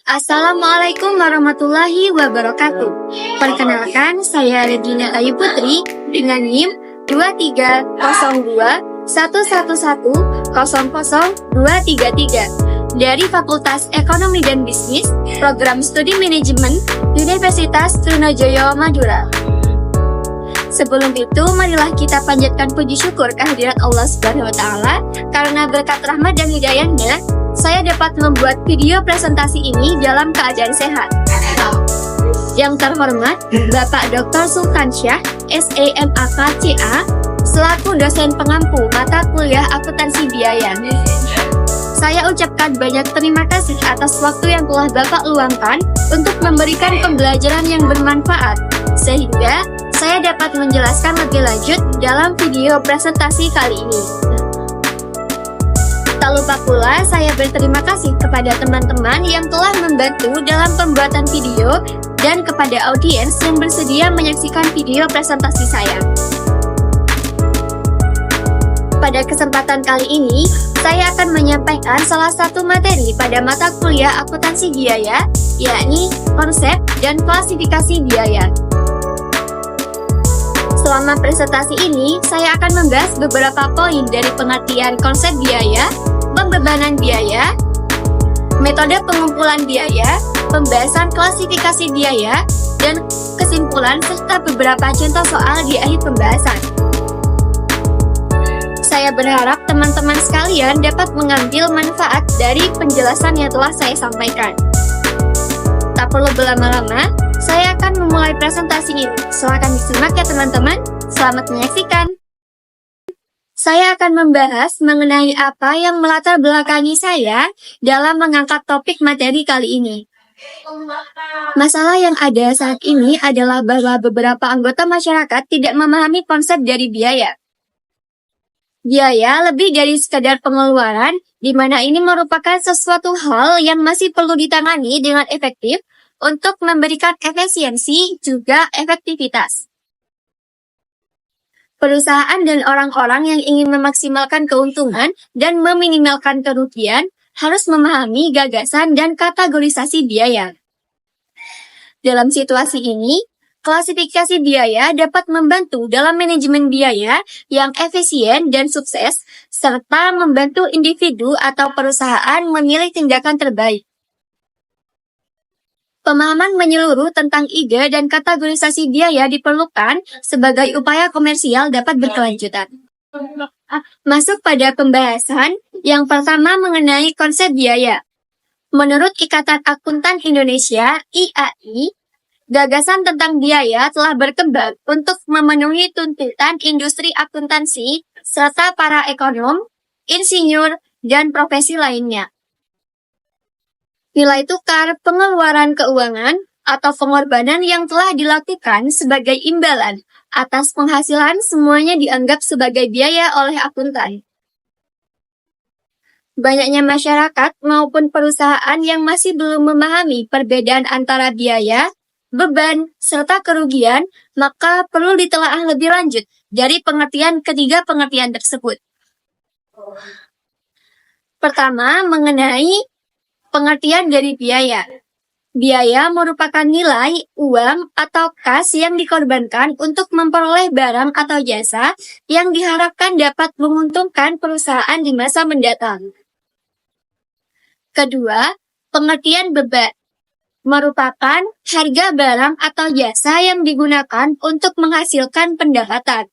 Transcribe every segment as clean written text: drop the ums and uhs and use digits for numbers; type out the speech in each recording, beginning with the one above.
Assalamualaikum warahmatullahi wabarakatuh. Perkenalkan, saya Regina Ayu Putri dengan NIM 230211100233 dari Fakultas Ekonomi dan Bisnis, Program Studi Manajemen, Universitas Trunojoyo Madura. Sebelum itu, marilah kita panjatkan puji syukur kehadirat Allah Subhanahu wa Ta'ala, karena berkat rahmat dan hidayahnya, saya dapat membuat video presentasi ini dalam keadaan sehat. Yang terhormat, Bapak Dr. Sultansyah, SEMAK CA, selaku dosen pengampu mata kuliah akuntansi biaya. Saya ucapkan banyak terima kasih atas waktu yang telah Bapak luangkan untuk memberikan pembelajaran yang bermanfaat, sehingga saya dapat menjelaskan lebih lanjut dalam video presentasi kali ini. Tak lupa pula, saya berterima kasih kepada teman-teman yang telah membantu dalam pembuatan video dan kepada audiens yang bersedia menyaksikan video presentasi saya. Pada kesempatan kali ini, saya akan menyampaikan salah satu materi pada mata kuliah akuntansi biaya, yakni konsep dan klasifikasi biaya. Selama presentasi ini, saya akan membahas beberapa poin dari pengertian konsep biaya, pembebanan biaya, metode pengumpulan biaya, pembahasan klasifikasi biaya, dan kesimpulan serta beberapa contoh soal di akhir pembahasan. Saya berharap teman-teman sekalian dapat mengambil manfaat dari penjelasan yang telah saya sampaikan. Tak perlu berlama-lama, saya akan memulai presentasi ini. Silakan disimak ya teman-teman. Selamat menyaksikan. Saya akan membahas mengenai apa yang melatar belakangi saya dalam mengangkat topik materi kali ini. Masalah yang ada saat ini adalah bahwa beberapa anggota masyarakat tidak memahami konsep dari biaya. Biaya lebih dari sekadar pengeluaran, di mana ini merupakan sesuatu hal yang masih perlu ditangani dengan efektif untuk memberikan efisiensi juga efektivitas. Perusahaan dan orang-orang yang ingin memaksimalkan keuntungan dan meminimalkan kerugian harus memahami gagasan dan kategorisasi biaya. Dalam situasi ini, klasifikasi biaya dapat membantu dalam manajemen biaya yang efisien dan sukses, serta membantu individu atau perusahaan memilih tindakan terbaik. Pemahaman menyeluruh tentang ide dan kategorisasi biaya diperlukan sebagai upaya komersial dapat berkelanjutan. Masuk pada pembahasan, yang pertama mengenai konsep biaya. Menurut Ikatan Akuntan Indonesia, IAI, gagasan tentang biaya telah berkembang untuk memenuhi tuntutan industri akuntansi serta para ekonom, insinyur, dan profesi lainnya. Nilai tukar pengeluaran keuangan atau pengorbanan yang telah dilakukan sebagai imbalan atas penghasilan semuanya dianggap sebagai biaya oleh akuntan. Banyaknya masyarakat maupun perusahaan yang masih belum memahami perbedaan antara biaya, beban, serta kerugian, maka perlu ditelaah lebih lanjut dari ketiga pengertian tersebut. Pertama, mengenai pengertian dari biaya. Biaya merupakan nilai, uang, atau kas yang dikorbankan untuk memperoleh barang atau jasa yang diharapkan dapat menguntungkan perusahaan di masa mendatang. Kedua, pengertian beban merupakan harga barang atau jasa yang digunakan untuk menghasilkan pendapatan.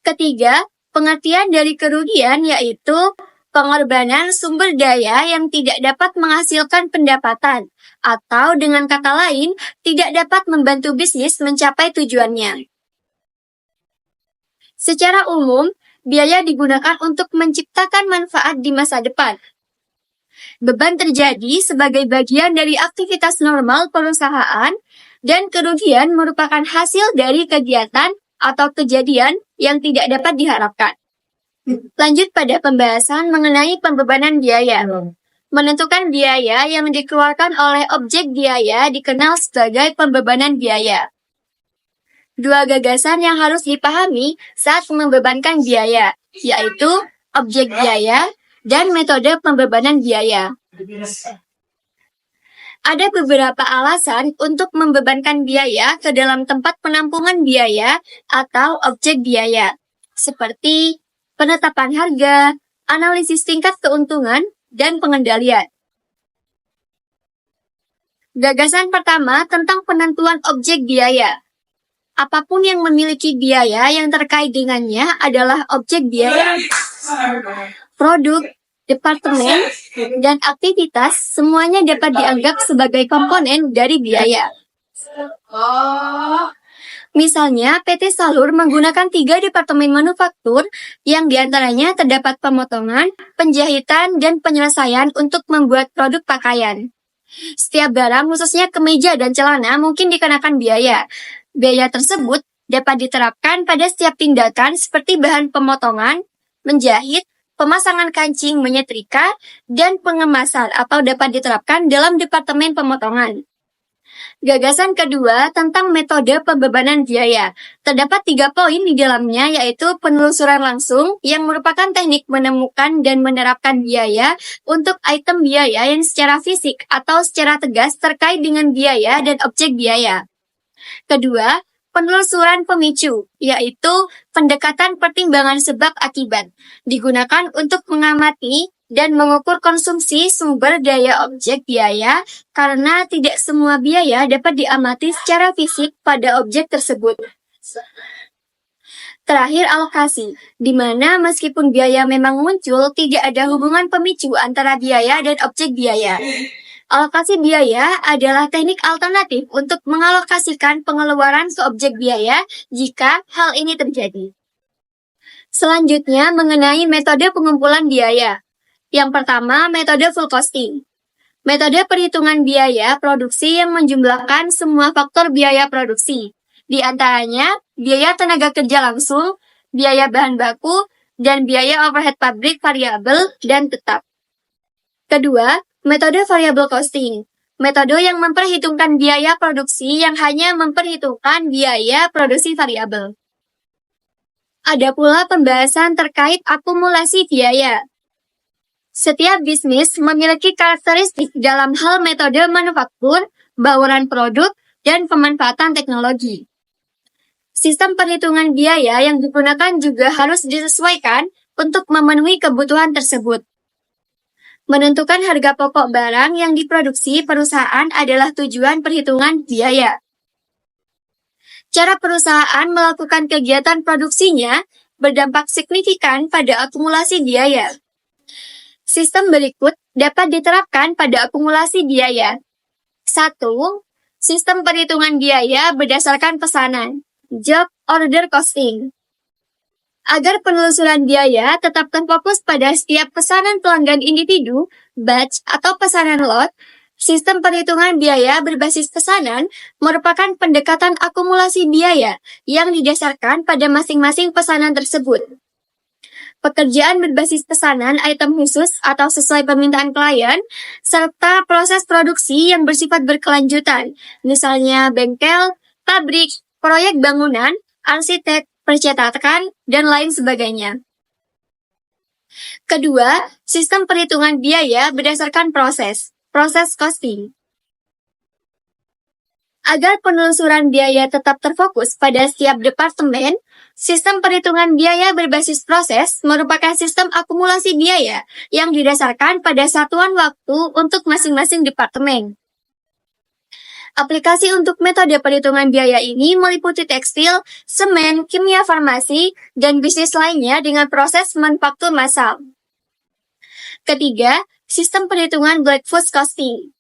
Ketiga, pengertian dari kerugian yaitu pengorbanan sumber daya yang tidak dapat menghasilkan pendapatan, atau dengan kata lain, tidak dapat membantu bisnis mencapai tujuannya. Secara umum, biaya digunakan untuk menciptakan manfaat di masa depan. Beban terjadi sebagai bagian dari aktivitas normal perusahaan, dan kerugian merupakan hasil dari kegiatan atau kejadian yang tidak dapat diharapkan. Lanjut pada pembahasan mengenai pembebanan biaya. Menentukan biaya yang dikeluarkan oleh objek biaya dikenal sebagai pembebanan biaya. Dua gagasan yang harus dipahami saat membebankan biaya, yaitu objek biaya dan metode pembebanan biaya. Ada beberapa alasan untuk membebankan biaya ke dalam tempat penampungan biaya atau objek biaya, seperti penetapan harga, analisis tingkat keuntungan, dan pengendalian. Gagasan pertama tentang penentuan objek biaya. Apapun yang memiliki biaya yang terkait dengannya adalah objek biaya. Produk, departemen, dan aktivitas semuanya dapat dianggap sebagai komponen dari biaya. Misalnya, PT Salur menggunakan 3 departemen manufaktur yang diantaranya terdapat pemotongan, penjahitan, dan penyelesaian untuk membuat produk pakaian. Setiap barang, khususnya kemeja dan celana, mungkin dikenakan biaya. Biaya tersebut dapat diterapkan pada setiap tindakan seperti bahan pemotongan, menjahit, pemasangan kancing, menyetrika, dan pengemasan atau dapat diterapkan dalam departemen pemotongan. Gagasan kedua tentang metode pembebanan biaya. Terdapat 3 poin di dalamnya, yaitu penelusuran langsung yang merupakan teknik menemukan dan menerapkan biaya untuk item biaya yang secara fisik atau secara tegas terkait dengan biaya dan objek biaya. Kedua, penelusuran pemicu, yaitu pendekatan pertimbangan sebab akibat, digunakan untuk mengamati dan mengukur konsumsi sumber daya objek biaya karena tidak semua biaya dapat diamati secara fisik pada objek tersebut. Terakhir, alokasi, di mana meskipun biaya memang muncul, tidak ada hubungan pemicu antara biaya dan objek biaya. Alokasi biaya adalah teknik alternatif untuk mengalokasikan pengeluaran ke objek biaya jika hal ini terjadi. Selanjutnya, mengenai metode pengumpulan biaya. Yang pertama, metode full costing. Metode perhitungan biaya produksi yang menjumlahkan semua faktor biaya produksi. Di antaranya, biaya tenaga kerja langsung, biaya bahan baku, dan biaya overhead pabrik variabel dan tetap. Kedua, metode variable costing. Metode yang memperhitungkan biaya produksi yang hanya memperhitungkan biaya produksi variabel. Ada pula pembahasan terkait akumulasi biaya. Setiap bisnis memiliki karakteristik dalam hal metode manufaktur, bauran produk, dan pemanfaatan teknologi. Sistem perhitungan biaya yang digunakan juga harus disesuaikan untuk memenuhi kebutuhan tersebut. Menentukan harga pokok barang yang diproduksi perusahaan adalah tujuan perhitungan biaya. Cara perusahaan melakukan kegiatan produksinya berdampak signifikan pada akumulasi biaya. Sistem berikut dapat diterapkan pada akumulasi biaya. 1. Sistem perhitungan biaya berdasarkan pesanan. Job order costing. Agar penelusuran biaya tetap terfokus pada setiap pesanan pelanggan individu, batch, atau pesanan lot, sistem perhitungan biaya berbasis pesanan merupakan pendekatan akumulasi biaya yang didasarkan pada masing-masing pesanan tersebut. Pekerjaan berbasis pesanan item khusus atau sesuai permintaan klien, serta proses produksi yang bersifat berkelanjutan, misalnya bengkel, pabrik, proyek bangunan, arsitek, percetakan, dan lain sebagainya. Kedua, sistem perhitungan biaya berdasarkan proses costing. Agar penelusuran biaya tetap terfokus pada setiap departemen, sistem perhitungan biaya berbasis proses merupakan sistem akumulasi biaya yang didasarkan pada satuan waktu untuk masing-masing departemen. Aplikasi untuk metode perhitungan biaya ini meliputi tekstil, semen, kimia farmasi, dan bisnis lainnya dengan proses manufaktur massal. Ketiga, sistem perhitungan Black-Scholes costing.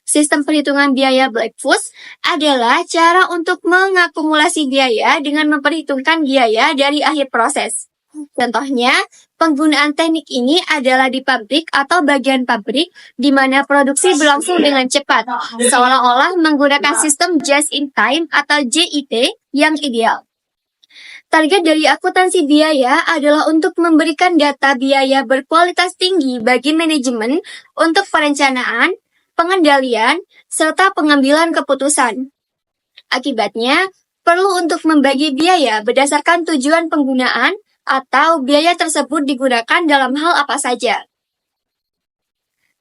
Sistem perhitungan biaya Black-Scholes adalah cara untuk mengakumulasi biaya dengan memperhitungkan biaya dari akhir proses. Contohnya, penggunaan teknik ini adalah di pabrik atau bagian pabrik di mana produksi berlangsung dengan cepat, seolah-olah menggunakan sistem just-in-time atau JIT yang ideal. Target dari akuntansi biaya adalah untuk memberikan data biaya berkualitas tinggi bagi manajemen untuk perencanaan, pengendalian, serta pengambilan keputusan. Akibatnya, perlu untuk membagi biaya berdasarkan tujuan penggunaan atau biaya tersebut digunakan dalam hal apa saja.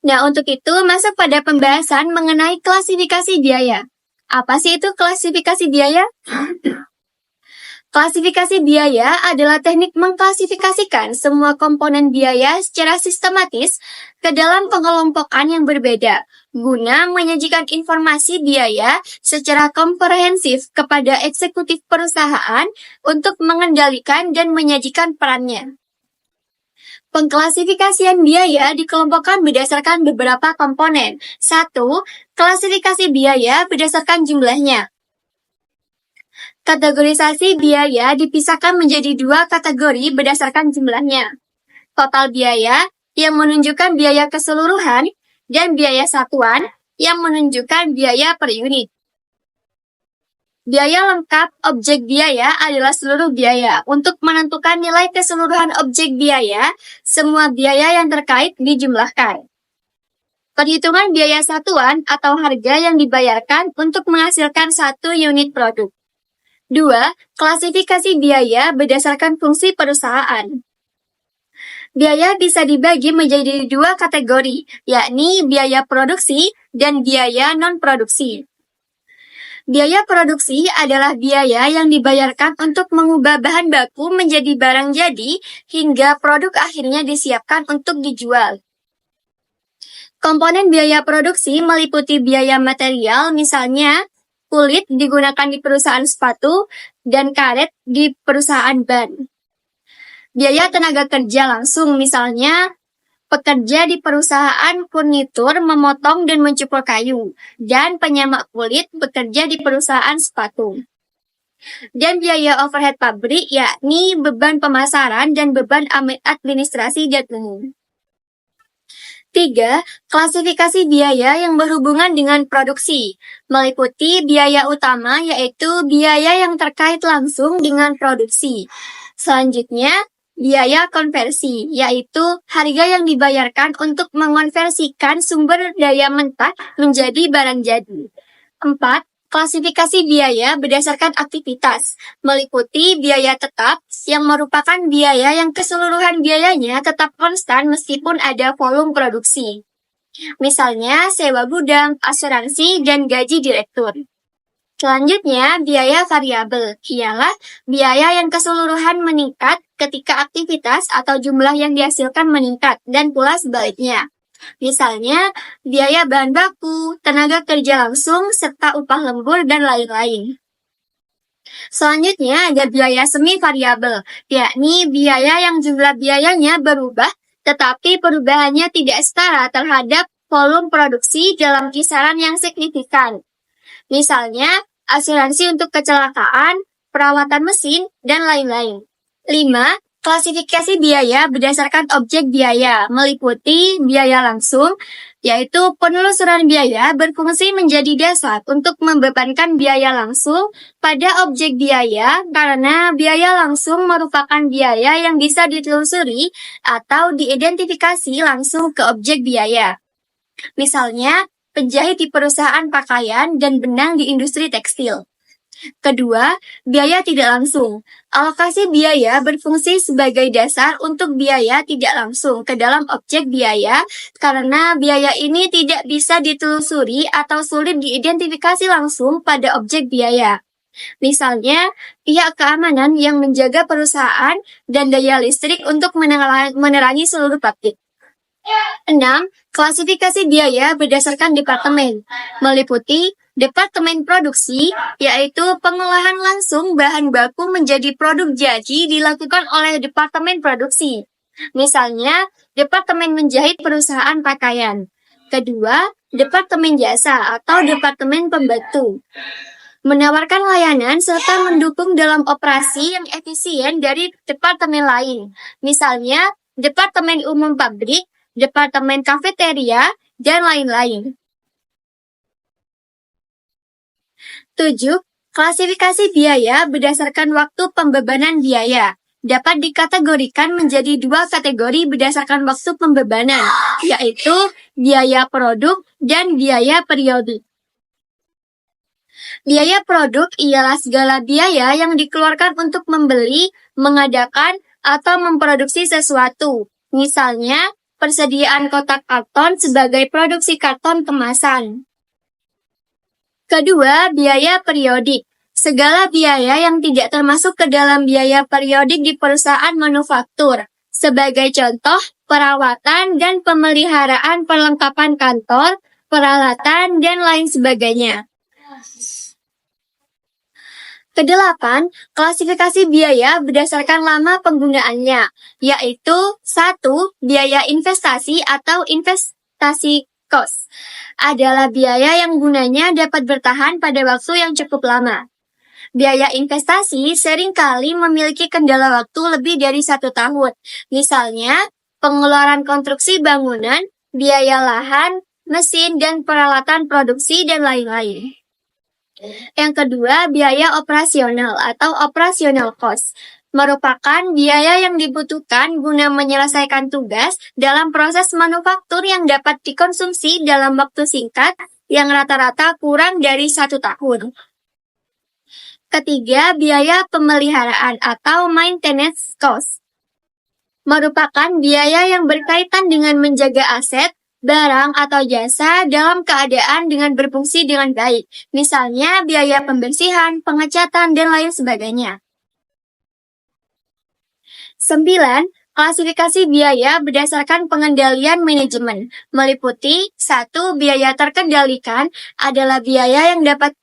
Nah, untuk itu masuk pada pembahasan mengenai klasifikasi biaya. Apa sih itu klasifikasi biaya? Klasifikasi biaya adalah teknik mengklasifikasikan semua komponen biaya secara sistematis ke dalam pengelompokan yang berbeda, guna menyajikan informasi biaya secara komprehensif kepada eksekutif perusahaan untuk mengendalikan dan menyajikan perannya. Pengklasifikasian biaya dikelompokkan berdasarkan beberapa komponen. 1. Klasifikasi biaya berdasarkan jumlahnya. Kategorisasi biaya dipisahkan menjadi 2 kategori berdasarkan jumlahnya. Total biaya yang menunjukkan biaya keseluruhan dan biaya satuan yang menunjukkan biaya per unit. Biaya lengkap objek biaya adalah seluruh biaya. Untuk menentukan nilai keseluruhan objek biaya, semua biaya yang terkait dijumlahkan. Perhitungan biaya satuan atau harga yang dibayarkan untuk menghasilkan satu unit produk. 2. Klasifikasi biaya berdasarkan fungsi perusahaan. Biaya bisa dibagi menjadi 2 kategori, yakni biaya produksi dan biaya non-produksi. Biaya produksi adalah biaya yang dibayarkan untuk mengubah bahan baku menjadi barang jadi hingga produk akhirnya disiapkan untuk dijual. Komponen biaya produksi meliputi biaya material, misalnya kulit digunakan di perusahaan sepatu dan karet di perusahaan ban. Biaya tenaga kerja langsung, misalnya pekerja di perusahaan furnitur memotong dan mencukur kayu, dan penyamak kulit bekerja di perusahaan sepatu. Dan biaya overhead pabrik, yakni beban pemasaran dan beban administrasi dan umum. 3. Klasifikasi biaya yang berhubungan dengan produksi, meliputi biaya utama yaitu biaya yang terkait langsung dengan produksi. Selanjutnya, biaya konversi, yaitu harga yang dibayarkan untuk mengonversikan sumber daya mentah menjadi barang jadi. 4. Klasifikasi biaya berdasarkan aktivitas, meliputi biaya tetap yang merupakan biaya yang keseluruhan biayanya tetap konstan meskipun ada volume produksi. Misalnya sewa gudang, asuransi, dan gaji direktur. Selanjutnya, biaya variabel ialah biaya yang keseluruhan meningkat ketika aktivitas atau jumlah yang dihasilkan meningkat dan pula sebaliknya. Misalnya, biaya bahan baku, tenaga kerja langsung, serta upah lembur dan lain-lain. Selanjutnya ada biaya semi variabel, yakni biaya yang jumlah biayanya berubah tetapi perubahannya tidak setara terhadap volume produksi dalam kisaran yang signifikan. Misalnya, asuransi untuk kecelakaan, perawatan mesin, dan lain-lain. 5. Klasifikasi biaya berdasarkan objek biaya, meliputi biaya langsung, yaitu penelusuran biaya berfungsi menjadi dasar untuk membebankan biaya langsung pada objek biaya karena biaya langsung merupakan biaya yang bisa ditelusuri atau diidentifikasi langsung ke objek biaya. Misalnya, penjahit di perusahaan pakaian dan benang di industri tekstil. Kedua, biaya tidak langsung. Alokasi biaya berfungsi sebagai dasar untuk biaya tidak langsung ke dalam objek biaya karena biaya ini tidak bisa ditelusuri atau sulit diidentifikasi langsung pada objek biaya. Misalnya, pihak keamanan yang menjaga perusahaan dan daya listrik untuk menerangi seluruh pabrik. 6. Klasifikasi biaya berdasarkan departemen, meliputi Departemen Produksi, yaitu pengolahan langsung bahan baku menjadi produk jadi dilakukan oleh Departemen Produksi. Misalnya, Departemen Menjahit perusahaan pakaian. Kedua, Departemen Jasa atau Departemen Pembantu. Menawarkan layanan serta mendukung dalam operasi yang efisien dari departemen lain. Misalnya, Departemen Umum Pabrik, Departemen Kafeteria, dan lain-lain. 7. Klasifikasi biaya berdasarkan waktu pembebanan biaya. Dapat dikategorikan menjadi 2 kategori berdasarkan waktu pembebanan, yaitu biaya produk dan biaya periodik. Biaya produk ialah segala biaya yang dikeluarkan untuk membeli, mengadakan, atau memproduksi sesuatu. Misalnya, persediaan kotak karton sebagai produksi karton kemasan. Kedua, biaya periodik. Segala biaya yang tidak termasuk ke dalam biaya periodik di perusahaan manufaktur. Sebagai contoh, perawatan dan pemeliharaan perlengkapan kantor, peralatan, dan lain sebagainya. Kedelapan, klasifikasi biaya berdasarkan lama penggunaannya, yaitu 1. Biaya investasi atau investasi cost adalah biaya yang gunanya dapat bertahan pada waktu yang cukup lama. Biaya investasi seringkali memiliki kendala waktu lebih dari 1 tahun. Misalnya, pengeluaran konstruksi bangunan, biaya lahan, mesin, dan peralatan produksi, dan lain-lain. Yang kedua, biaya operasional atau operational cost merupakan biaya yang dibutuhkan guna menyelesaikan tugas dalam proses manufaktur yang dapat dikonsumsi dalam waktu singkat yang rata-rata kurang dari 1 tahun. Ketiga, biaya pemeliharaan atau maintenance cost merupakan biaya yang berkaitan dengan menjaga aset, barang atau jasa dalam keadaan dengan berfungsi dengan baik. Misalnya, biaya pembersihan, pengecatan, dan lain sebagainya. 9. Klasifikasi biaya berdasarkan pengendalian manajemen meliputi 1. Biaya terkendalikan adalah biaya yang dapat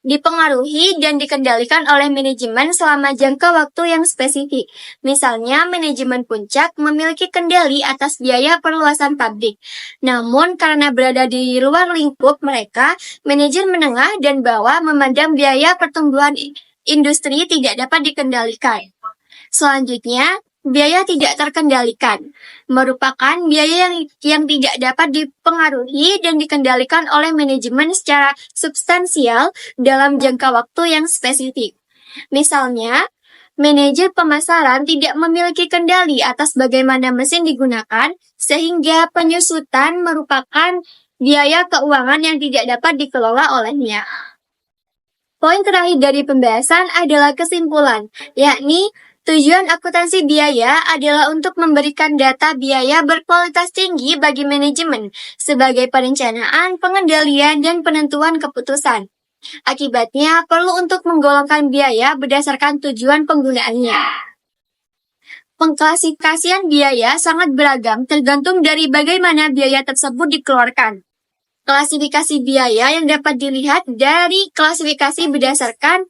dipengaruhi dan dikendalikan oleh manajemen selama jangka waktu yang spesifik. Misalnya, manajemen puncak memiliki kendali atas biaya perluasan pabrik. Namun, karena berada di luar lingkup mereka, manajemen menengah dan bawah memandang biaya pertumbuhan industri tidak dapat dikendalikan. Selanjutnya, biaya tidak terkendalikan merupakan biaya yang tidak dapat dipengaruhi dan dikendalikan oleh manajemen secara substansial dalam jangka waktu yang spesifik. Misalnya, manajer pemasaran tidak memiliki kendali atas bagaimana mesin digunakan, sehingga penyusutan merupakan biaya keuangan yang tidak dapat dikelola olehnya. Poin terakhir dari pembahasan adalah kesimpulan, yakni tujuan akuntansi biaya adalah untuk memberikan data biaya berkualitas tinggi bagi manajemen sebagai perencanaan, pengendalian, dan penentuan keputusan. Akibatnya, perlu untuk menggolongkan biaya berdasarkan tujuan penggunaannya. Pengklasifikasian biaya sangat beragam tergantung dari bagaimana biaya tersebut dikeluarkan. Klasifikasi biaya yang dapat dilihat dari klasifikasi berdasarkan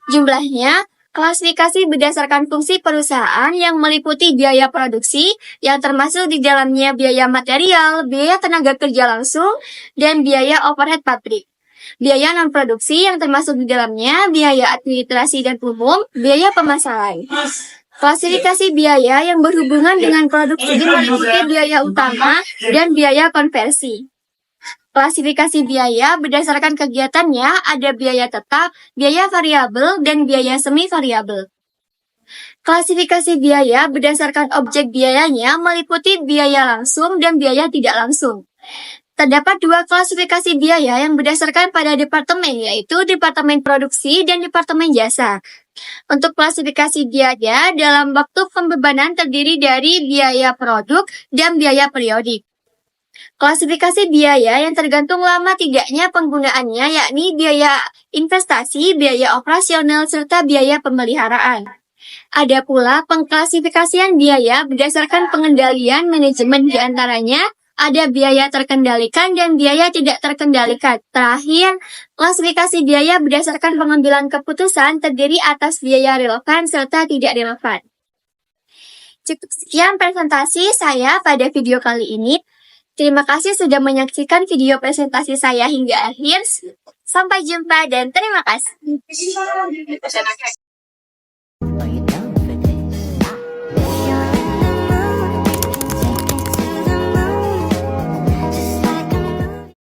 jumlahnya, klasifikasi berdasarkan fungsi perusahaan yang meliputi biaya produksi, yang termasuk di dalamnya biaya material, biaya tenaga kerja langsung, dan biaya overhead pabrik. Biaya non-produksi yang termasuk di dalamnya biaya administrasi dan umum, biaya pemasaran. Klasifikasi biaya yang berhubungan dengan produksi meliputi biaya utama dan biaya konversi. Klasifikasi biaya berdasarkan kegiatannya ada biaya tetap, biaya variabel, dan biaya semi variabel. Klasifikasi biaya berdasarkan objek biayanya meliputi biaya langsung dan biaya tidak langsung. Terdapat 2 klasifikasi biaya yang berdasarkan pada departemen, yaitu departemen produksi dan departemen jasa. Untuk klasifikasi biaya dalam waktu pembebanan terdiri dari biaya produk dan biaya periodik. Klasifikasi biaya yang tergantung lama tidaknya penggunaannya, yakni biaya investasi, biaya operasional, serta biaya pemeliharaan. Ada pula pengklasifikasian biaya berdasarkan pengendalian manajemen, di antaranya ada biaya terkendalikan dan biaya tidak terkendalikan. Terakhir, klasifikasi biaya berdasarkan pengambilan keputusan terdiri atas biaya relevan serta tidak relevan. Cukup sekian presentasi saya pada video kali ini. Terima kasih sudah menyaksikan video presentasi saya hingga akhir. Sampai jumpa dan terima kasih.